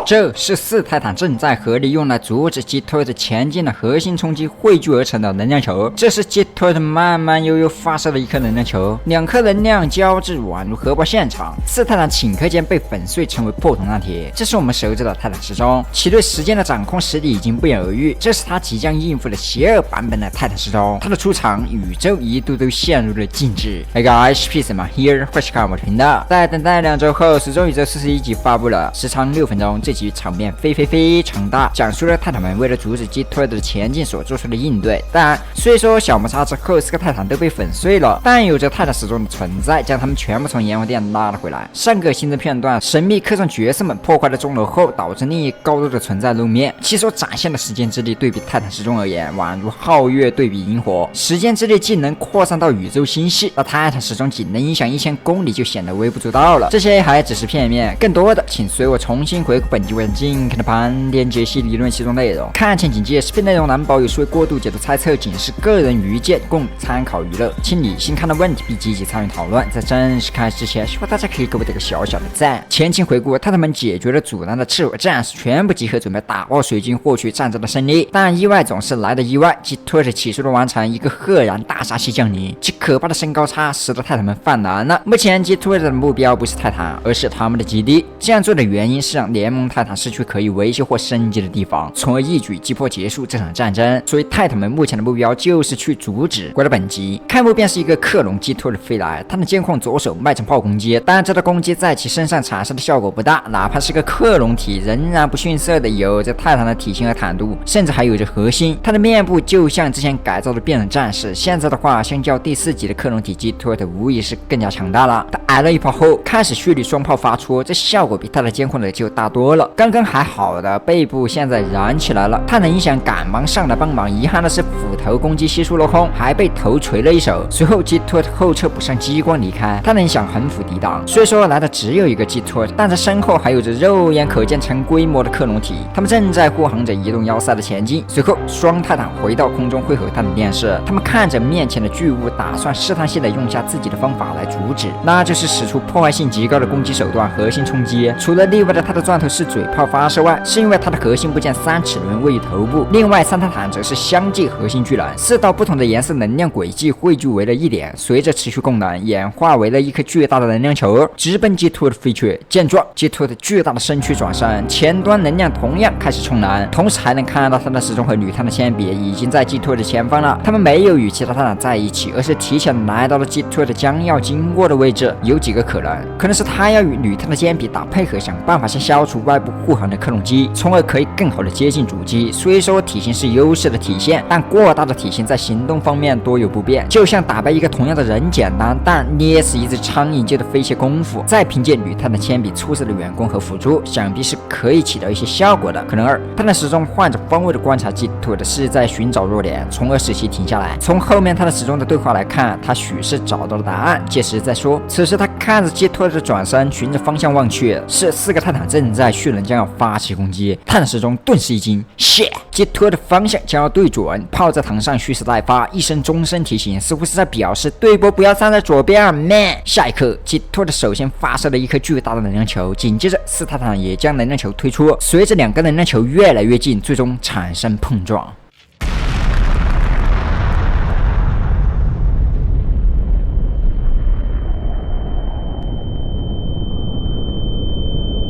这是4泰坦正在合力用来阻止 G-Turret 前进的核心冲击汇聚而成的能量球。这是 G-Turret 慢慢悠悠发射的一颗能量球，2颗能量交织宛如核爆现场。4泰坦顷刻间被粉碎成为破铜烂铁。这是我们熟知的泰坦时钟，其对时间的掌控实力已经不言而喻。这是他即将应付的邪恶版本的泰坦时钟。他的出场，宇宙一度都陷入了静止。Hey guys，Peace man here， 欢迎看我的频道。在等待2周后，时钟宇宙41集发布了，时长6分钟。这集场面非常大，讲述了泰坦们为了阻止 G-Turret 的前进所做出的应对。但虽说小摩擦之后4个泰坦都被粉碎了，但有着泰坦时钟的存在，将他们全部从炎黄殿拉了回来。上个新增片段，神秘客串角色们破坏了钟楼后，导致另一高度的存在露面。其所展现的时间之力，对比泰坦时钟而言，宛如皓月对比银河。时间之力既能扩散到宇宙星系，而泰坦时钟仅能影响1000公里，就显得微不足道了。这些还只是片面，更多的，请随我重新回顾本集为尽可的盘点解析理论其中内容。看前请记，视频内容难保有失为过度解读猜测，仅是个人愚见，供参考娱乐，请理性看待问题，并积极参与讨论。在正式开始之前，希望大家可以给我点个小小的赞。前情回顾，泰坦们解决了阻拦的赤火战士，全部集合准备打爆水晶，获取战争的胜利。但意外总是来的意外，G-Turret起速的完成一个赫然大杀器降临，其可怕的身高差使得泰坦们犯难了。目前 G-Turret 的目标不是泰坦，而是他们的基地。这样做的原因是让联盟泰坦失去可以维修或升级的地方，从而一举击破结束这场战争。所以泰坦们目前的目标就是去阻止。回到本集，开幕便是一个克隆 G-Turret 飞来，他的监控左手迈成炮攻击，但这道攻击在其身上产生的效果不大，哪怕是个克隆体，仍然不逊色的有着泰坦的体型和坦度，甚至还有着核心。他的面部就像之前改造的变人战士，现在的话，相较第4集的克隆体 G-Turret 无疑是更加强大了。他挨了一炮后，开始蓄力双炮发出，这效果比他的监控的就大多了。刚刚还好的背部现在燃起来了，他能影响赶忙上来帮忙。遗憾的是斧头攻击悉数落空，还被头锤了一手。随后 G-Turret 后撤补上激光离开，他能想横斧抵挡。虽说来的只有一个 G-Turret，但在身后还有着肉眼可见成规模的克隆体，他们正在护航着移动要塞的前进。随后双泰坦回到空中汇合他的电视，他们看着面前的巨物，打算试探性的用下自己的方法来阻止，那就是使出破坏性极高的攻击手段——核心冲击。除了例外的他的钻头是嘴炮发射外，是因为他的核心部件3齿轮位于头部，另外3泰坦则是相继核心巨人，4道不同的颜色能量轨迹汇聚为了一点，随着持续供能演化为了一颗巨大的能量球，直奔 G-Turret 飞去。见状 ，G-Turret 巨大的身躯转身，前端能量同样开始充能，同时还能看到他的时钟和铝碳的铅笔已经在 G-Turret 的前方了。他们没有与其他泰坦在一起，而是提前来到了 G-Turret 将要经过的位置。有几个可能是他要与铝碳的铅笔打配合，想办法先消除外部护航的克隆机，从而可以更好的接近主机。虽说体型是优势的体现，但过大的体型在行动方面多有不便，就像打败一个同样的人简单，但捏死一只苍蝇就得费些功夫。再凭借铝碳的铅笔出色的远攻和辅助，想必是可以起到一些效果的。可能2，他的时钟换着方位的观察 G-Turret 是在寻找弱点，从而使其停下来。从后面他的时钟的对话来看，他许是找到了答案，届时再说。此时他看着 G-Turret 的转身，循着方向望去，是4个泰坦正在蓄能，将要发起攻击。泰坦时钟顿时一惊 ，shit！ G-Turret 的方向将要对准，炮在膛上蓄势待发，一声钟声提醒，似乎是在表示对波不要站在左边 ，man！ 下一刻 ，G-Turret 首先发射了一颗巨大的能量球，紧接着4泰坦也将能量球推出，随着2个能量球越来越近，最终产生碰撞。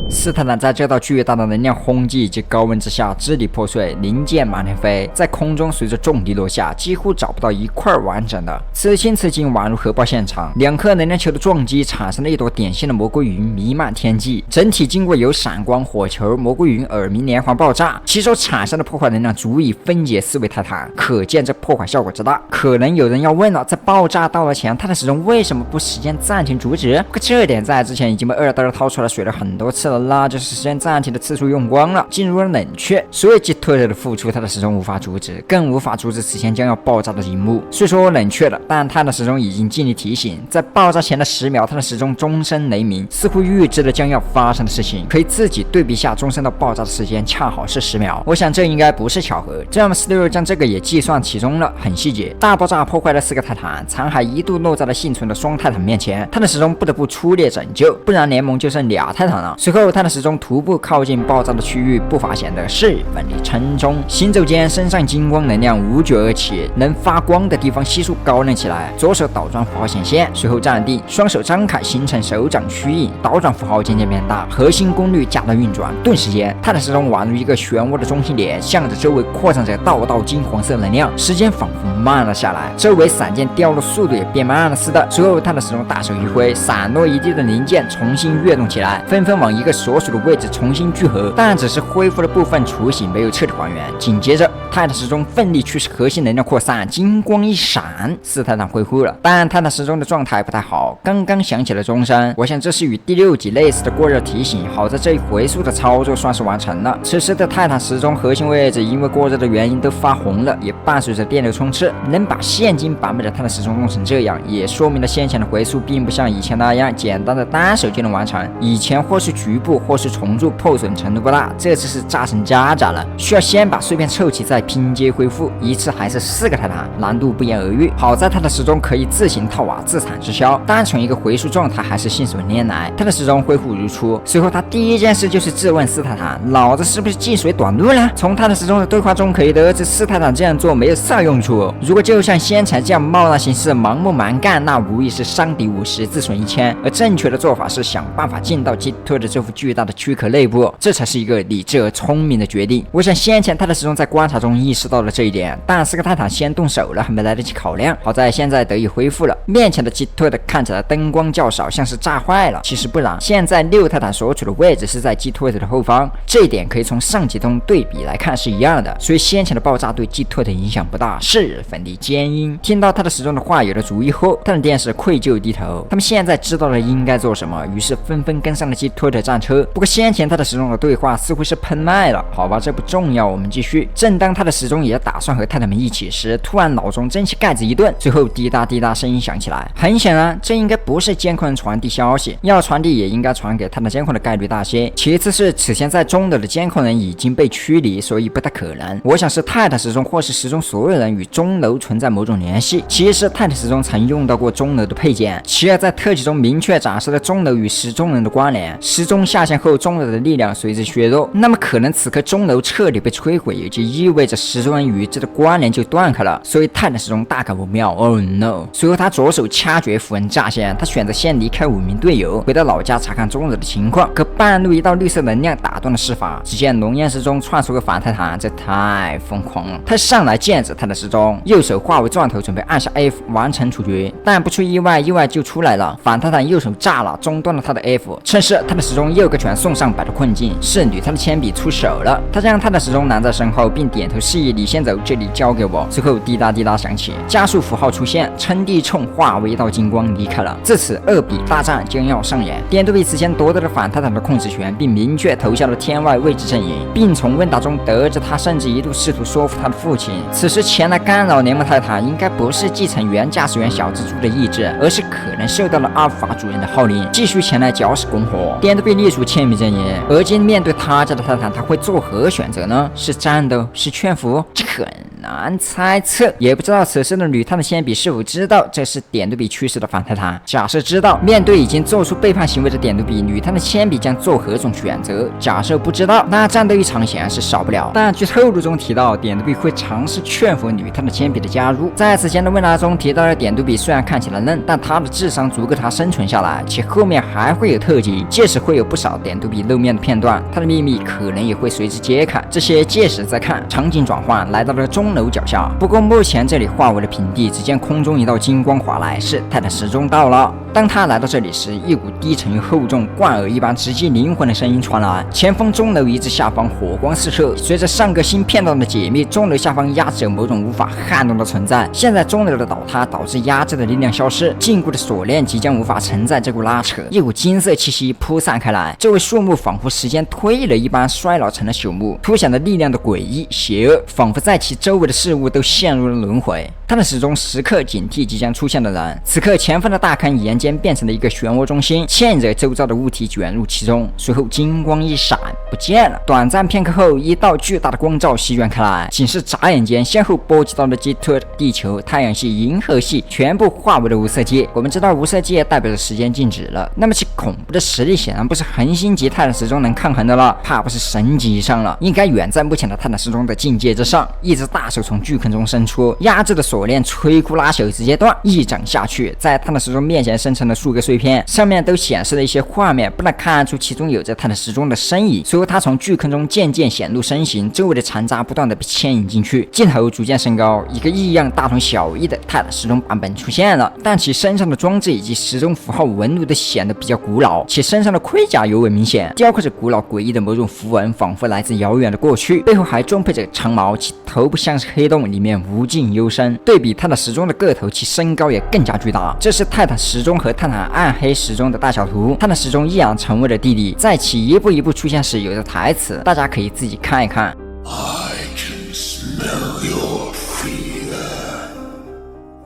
4泰坦在这道巨大的能量轰击以及高温之下支离破碎，零件满天飞，在空中随着重力落下，几乎找不到一块完整的。此情此景宛如核爆现场，2颗能量球的撞击产生了一朵典型的魔鬼云弥漫天际，整体经过由闪光、火球、魔鬼云、耳鸣连环爆炸，其所产生的破坏能量足以分解4位泰坦，可见这破坏效果之大。可能有人要问了，在爆炸到了前，泰坦时钟为什么不时间暂停阻止？可这点在之前已经被2代掏出来水了很多次了，那就是时间暂停的次数用光了，进入了冷却。所以 G-Turret 的付出，他的时钟无法阻止，更无法阻止此前将要爆炸的一幕。虽说冷却了，但他的时钟已经尽力提醒，在爆炸前的10秒，他的时钟钟声雷鸣，似乎预知了将要发生的事情。可以自己对比下钟声到爆炸的时间，恰好是10秒。我想这应该不是巧合，这样Slur将这个也计算其中了，很细节。大爆炸破坏了4个泰坦，残骸一度落在了幸存的双泰坦面前，他的时钟不得不出列拯救，不然联盟就剩2泰坦了。随后他泰坦时钟徒步靠近爆炸的区域，步伐显得十分的沉重。行走间，身上金光能量无绝而起，能发光的地方悉数高亮起来。左手倒转符号显现，随后站定，双手张开，形成手掌虚影，倒转符号渐渐变大，核心功率加大运转。顿时间，泰坦时钟宛如一个漩涡的中心点，向着周围扩散着道道金黄色能量。时间仿佛慢了下来，周围闪电掉落速度也变慢了似的。随后，泰坦时钟大手一挥，散落一地的零件重新跃动起来，纷纷往一个所属的位置重新聚合，但只是恢复了部分雏形，没有彻底还原。紧接着，泰坦时钟奋力驱使核心能量扩散，金光一闪，斯泰坦恢复了。但泰坦时钟的状态不太好，刚刚响起了钟声。我想这是与第6集类似的过热提醒。好在这一回溯的操作算是完成了。此时的泰坦时钟核心位置因为过热的原因都发红了，也伴随着电流冲刺。能把现今版本的泰坦时钟弄成这样，也说明了先前的回溯并不像以前那样简单的单手就能完成。以前或是局部或是重铸，破损程度不大，这次是炸成渣渣了，需要先把碎片凑齐再拼接恢复，一次还是4个泰坦，难度不言而喻。好在泰坦时钟可以自行套瓦自产自销，单从一个回溯状态还是信手拈来。泰坦时钟恢复如初，随后他第一件事就是质问斯泰坦，老子是不是进水短路了？从泰坦时钟的对话中可以得知，斯泰坦这样做没有啥用处。如果就像先前这样冒难行事、盲目蛮干，那无疑是伤敌50自损1000。而正确的做法是想办法进到基特的这副巨大的躯壳内部，这才是一个理智而聪明的决定。我想先前泰坦时钟在观察中意识到了这一点，但4个泰坦先动手了，还没来得及考量。好在现在得以恢复了。面前的基特看起来灯光较少，像是炸坏了。其实不然，现在6泰坦所处的位置是在基特的后方，这一点可以从上集中对比来看是一样的。所以先前的爆炸对基特的影响不大，十分的坚硬。听到泰坦时钟的话有了主意后，泰坦电视愧疚低头。他们现在知道了应该做什么，于是纷纷跟上了基特的战车。不过先前泰坦时钟的对话似乎是喷麦了，好吧，这不重要，我们继续。正当泰坦时钟也打算和泰坦们一起时，突然脑中蒸汽盖子一顿，最后滴答滴答声音响起来。很显然，这应该不是监控人传递消息，要传递也应该传给泰坦监控的概率大些。其次是此前在中楼的监控人已经被驱离，所以不太可能。我想是泰坦时钟或是时钟所有人与钟楼存在某种联系。其实泰坦时钟曾用到过钟楼的配件。其二，在特辑中明确展示了钟楼与时钟人的关联。时钟下线后，钟楼的力量随之削弱，那么可能此刻钟楼彻底被摧毁，也就意味着时钟人与之的关联就断开了。所以泰坦时钟大搞不妙 ，Oh no！ 随后他左手掐诀符文炸线，他选择先离开5名队友，回到老家查看钟楼的情况。可半路一道绿色能量打断了施法，只见龙焰石中窜出个反泰坦，这太疯狂了！他上来剑指泰坦时钟，右手化为钻头，准备按下 F 完成处决，但不出意外，意外就出来了。反泰坦右手炸了，中断了他的 F， 趁势泰坦时钟右个拳送上，摆脱困境。是女泰的铅笔出手了，他将泰坦时钟拦在身后，并点头示意你先走，这里交给我。最后滴答滴答响起，加速符号出现，称地冲化为一道金光离开了。至此2比大战将要上演。点对比此前夺得了反泰坦的控制权，并明确投下了天外位置阵营，并从问答中得知他甚至一度试图说服他的父亲，此时前来干扰联盟泰坦应该不是继承原驾驶员小蜘蛛的意志，而是可能受到了阿尔法主人的号令，继续前来搅屎拱火。点对比隶属铅笔阵营，而今面对他家的泰坦，他会作何选择呢？是战斗？是劝服？这很难猜测。也不知道此时的女泰的铅笔是否知道这是点对比驱使的反泰坦。假设知道，面对已经做出背叛行为的点对比，女泰的铅笔将做何种选择？假设不知道，那战斗一场显然是少不了。但据透露中提到，点对比会尝试劝服女泰的铅笔的加入。在此前的问答中提到了点对比虽然看起来嫩，但他的智商足够他生存下来，且后面还会有特辑，届时会有不少点对比露面的片段，他的秘密可能也会随之揭开。这些届时再看。场景转换，来到了钟楼脚下，不过目前这里化为了平地，只见空中一道金光划来，是泰坦时钟到了。当他来到这里时，一股低沉又厚重、贯耳一般直击灵魂的声音传来。前方钟楼遗址下方火光四射，随着上个新片段的解密，钟楼下方压制有某种无法撼动的存在。现在钟楼的倒塌导致压制的力量消失，禁锢的锁链即将无法承载这股拉扯，一股金色气息铺散开来。这位树木仿佛时间推了一般衰老成了朽木，凸显了力量的诡异邪恶，仿佛在其周围的事物都陷入了轮回。他的始终时刻警惕即将出现的人。此刻前方的大坑眼间变成了一个漩涡中心，牵引着周遭的物体卷入其中，随后金光一闪不见了。短暂片刻后，一道巨大的光照席卷开来，仅是眨眼间先后波及到了基特、地球、太阳系、银河系，全部化为了无色界。我们知道无色界代表着时间静止了，那么其恐怖的实力显然不是恒星级泰坦时钟能抗衡的了，怕不是神级以上了，应该远在目前的泰坦时钟的境界之上。一只大手从巨坑中伸出，压制的锁链摧枯拉朽直接断，一掌下去，在泰坦时钟面前生成了数个碎片，上面都显示了一些画面，不难看出其中有着泰坦时钟的身影。随后他从巨坑中渐渐显露身形，周围的残渣不断的被牵引进去，镜头逐渐升高，一个异样大同小异的泰坦时钟版本出现了，但其身上的装置以及时钟符号纹路都显得比较古老，其身上的盔甲尤为明显，雕刻着古老诡异的某种符文，仿佛来自遥远的过去，背后还装配着长矛，其头部像是黑洞，里面无尽幽深。对比泰坦时钟的个头，其身高也更加巨大。这是泰坦时钟和泰坦暗黑时钟的大小图，泰坦时钟依然成为了弟弟，在其一步一步出现时有着台词，大家可以自己看一看。I can smell your fear.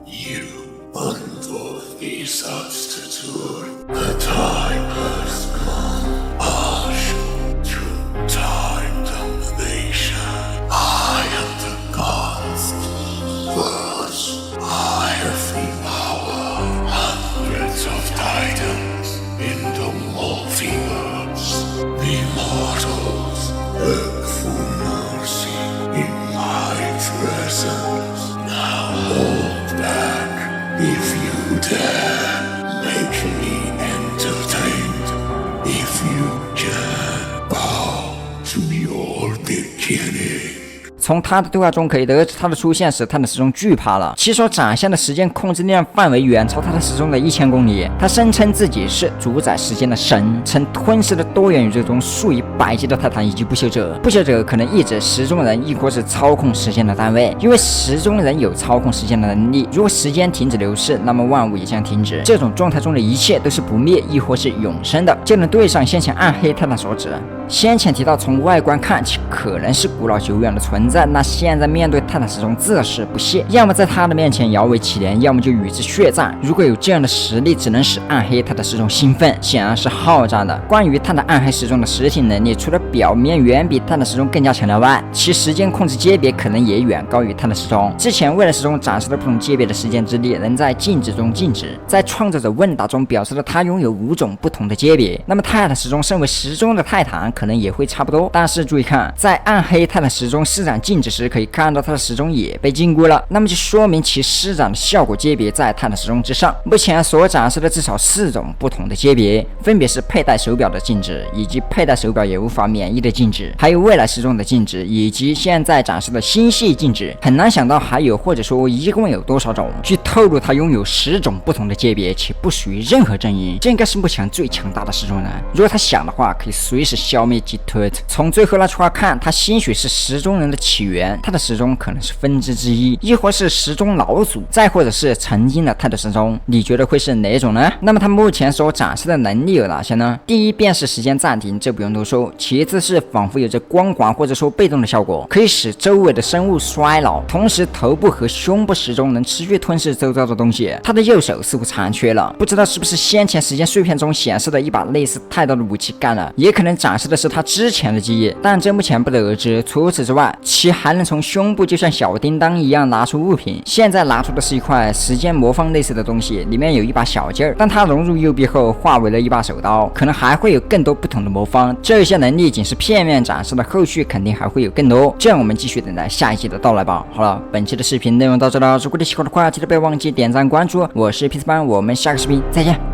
You unworthy substitute. The time has come. Partial to time domination. I am the gods. Words. I have the power. Hundreds of titans. Endomorphians. The mortals. Look for mercy in my presence. Now hold back if you dare. Make me entertained if you can. Bow to your beginning. 从他的对话中可以得知，他的出现使泰坦时钟惧怕了，其所展现的时间控制力量范围远超泰坦时钟的1000公里。他声称自己是主宰时间的神，曾吞噬了多元宇宙中数以百计的泰坦以及不朽者。不朽者可能意指时钟人，亦或是操控时间的单位，因为时钟人有操控时间的能力。如果时间停止流逝，那么万物也将停止。这种状态中的一切都是不灭，亦或是永生的，就能对上先前暗黑泰坦所指。先前提到，从外观看，其可能是古老久远的存在。那现在面对泰坦时钟，自是不屑，要么在他的面前摇尾乞怜，要么就与之血战。如果有这样的实力，只能使暗黑泰坦时钟兴奋，显然是好战的。关于泰坦暗黑时钟的实体能力，除了表面远比泰坦时钟更加强大外，其时间控制阶别可能也远高于泰坦时钟。之前为了时钟展示了不同阶别的时间之力，能在静止中静止，在创造者问答中表示了他拥有5种不同的阶别。那么泰坦时钟身为时钟的泰坦，可能也会差不多。但是注意看，在暗黑泰坦时钟施展静止时，可以看到它的时钟也被禁锢了，那么就说明其施展的效果阶别在泰坦时钟之上。目前所展示的至少4种不同的阶别，分别是佩戴手表的静止，以及佩戴手表也无法免疫的静止，还有未来时钟的静止，以及现在展示的星系静止。很难想到还有或者说一共有多少种。据透露，它拥有10种不同的阶别，且不属于任何阵营。这应该是目前最强大的时钟人。如果他想的话，可以随时消灭基特。从最后那句话看，他兴许是时钟人的起源，他的时钟可能是分支之一，亦或是时钟老祖，再或者是曾经的泰坦时钟。你觉得会是哪种呢？那么他目前所展示的能力有哪些呢？第一便是时间暂停，这不用多说。其次是仿佛有着光环或者说被动的效果，可以使周围的生物衰老，同时头部和胸部时钟能持续吞噬周遭的东西。他的右手似乎残缺了，不知道是不是先前时间碎片中显示的一把类似太刀的武器干了，也可能展示的是他之前的记忆，但这目前不得而知。除此之外，其还能从胸部就像小叮当一样拿出物品，现在拿出的是一块时间魔方类似的东西，里面有一把小劲儿，当它融入右臂后化为了一把手刀，可能还会有更多不同的魔方。这些能力仅是片面展示的，后续肯定还会有更多，这样我们继续等待下一集的到来吧。好了，本期的视频内容到这了，如果你喜欢的话，记得不要忘记点赞关注，我是 P4班，我们下个视频再见。